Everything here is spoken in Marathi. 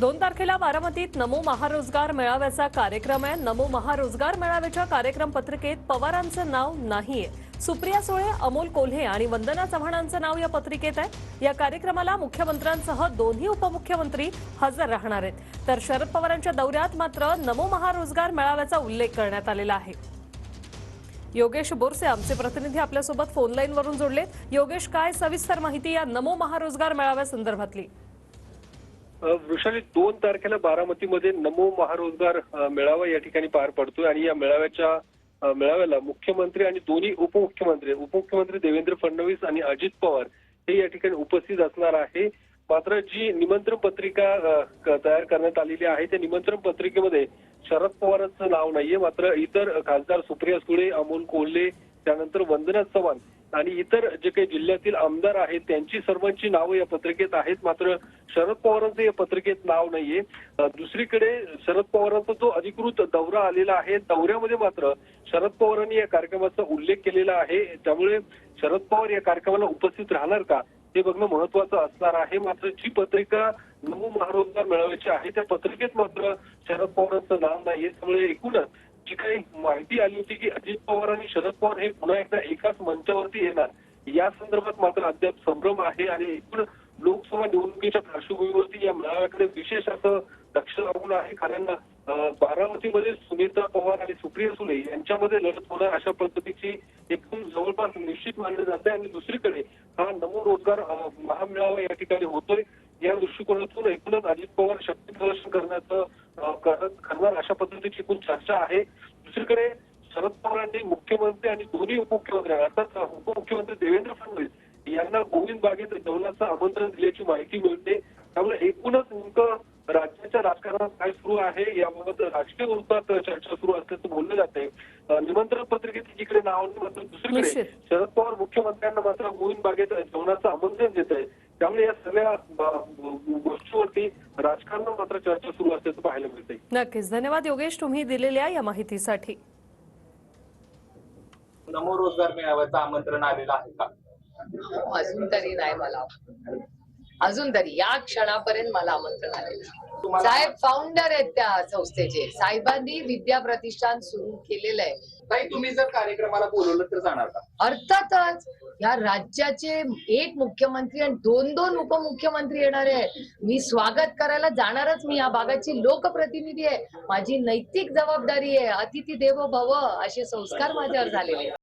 2 तारखेला बारामतीत नमो महारोजगार मेळाव्याचा कार्यक्रम आहे। नमो महारोजगार मेळाव्याच्या कार्यक्रम पत्रिकेत पवारांचं नाव नाहीये। सुप्रिया सुळे, अमोल कोल्हे आणि वंदना चव्हाणांचं नाव या पत्रिकेत आहे। या कार्यक्रमाला मुख्यमंत्र्यांसह दोन्ही उपमुख्यमंत्री हजर राहणार आहेत। तर शरद पवारांच्या दौऱ्यात मात्र नमो महारोजगार मेळाव्याचा उल्लेख करण्यात आलेला आहे। योगेश बोरसे आमचे प्रतिनिधी आपल्यासोबत फोन लाईनवरून जोडलेत। योगेश, काय सविस्तर माहिती या नमो महारोजगार मेळाव्यासंदर्भातली? वृषाली, 2 तारखेला बारामतीमध्ये नमो महारोजगार मेळावा या ठिकाणी पार पडतोय आणि या मेळाव्याला मुख्यमंत्री आणि दोन्ही उपमुख्यमंत्री देवेंद्र फडणवीस आणि अजित पवार हे या ठिकाणी उपस्थित असणार आहे। मात्र जी निमंत्रण पत्रिका तयार करण्यात आलेली आहे त्या निमंत्रण पत्रिकेमध्ये शरद पवारांचं नाव नाहीये। मात्र इतर खासदार सुप्रिया सुळे, अमोल कोल्हे, त्यानंतर वंदना चव्हाण आणि इतर जे काही जिल्ह्यातील आमदार आहेत त्यांची सर्वांची नावं या पत्रिकेत आहेत। मात्र शरद पवारांचं या पत्रिकेत नाव नाहीये। दुसरीकडे शरद पवारांचा जो अधिकृत दौरा आलेला आहे दौऱ्यामध्ये मात्र शरद पवारांनी या कार्यक्रमाचा उल्लेख केलेला आहे। त्यामुळे शरद पवार या कार्यक्रमाला उपस्थित राहणार का हे बघणं महत्वाचं असणार आहे। मात्र जी पत्रिका नमो महारोजगार मेळाव्याची आहे त्या पत्रिकेत मात्र शरद पवारांचं नाव नाहीये। त्यामुळे एकूणच जी काही माहिती आली होती की अजित पवार आणि शरद पवार हे पुन्हा एकदा एकाच मंचावरती येणार या संदर्भात मात्र अद्याप संभ्रम आहे आणि एकूण लोकसभा निवडणुकीच्या पार्श्वभूमीवरती या मेळाव्याकडे विशेष असं लक्ष लागून आहे। कारण बारामतीमध्ये सुनीता पवार आणि सुप्रिया सुळे यांच्यामध्ये लढत होणार अशा पद्धतीची एकदम जवळपास निश्चित मानली जाते। आणि दुसरीकडे हा नमो रोजगार महामेळावा या ठिकाणी होतोय। या दृष्टिकोनातून एकूणच अजित पवार शक्ती प्रदर्शन करणार अशा पद्धतीची एकूण चर्चा आहे। दुसरीकडे शरद पवारांनी मुख्यमंत्री आणि दोन्ही उपमुख्यमंत्री अर्थात उपमुख्यमंत्री देवेंद्र फडणवीस यांना गोविंद बागेत जेवणाचं आमंत्रण दिल्याची माहिती मिळते। त्यामुळे एकूणच नेमकं राज्याच्या राजकारणात काय सुरू आहे याबाबत राजकीय वृत्तात चर्चा सुरू असल्याचं बोललं जाते। निमंत्रण पत्रिकेत एकीकडे नाव मात्र दुसरीकडे शरद पवार मुख्यमंत्र्यांना मात्र गोविंद बागेत जेवणाचं आमंत्रण देत आहे। त्यामुळे या सगळ्या गोष्टीवरती राजकारणात मात्र चर्चा सुरू असल्याचं पाहायला मिळते। नक्कीच, धन्यवाद योगेश तुम्ही दिलेल्या या माहितीसाठी। नमो रोजगार मेळाव्याचं आमंत्रण आलेलं आहे का? अजून तरी नाही मला, अजून तरी या क्षणापर्यंत मला आमंत्रण आलेलं। साहेब फाउंडर आहेत त्या संस्थेचे, साहेबांनी विद्या प्रतिष्ठान सुरू केलेलं आहे। ताई, तुम्ही जर कार्यक्रमाला बोलवलं तर जाणार का? अर्थातच, या राज्याचे एक मुख्यमंत्री आणि 2 उपमुख्यमंत्री येणार आहे। मी स्वागत करायला जाणारच। मी या भागाची लोकप्रतिनिधी आहे, माझी नैतिक जबाबदारी आहे। अतिथी देवो भव असे संस्कार माझ्यावर झालेले आहेत।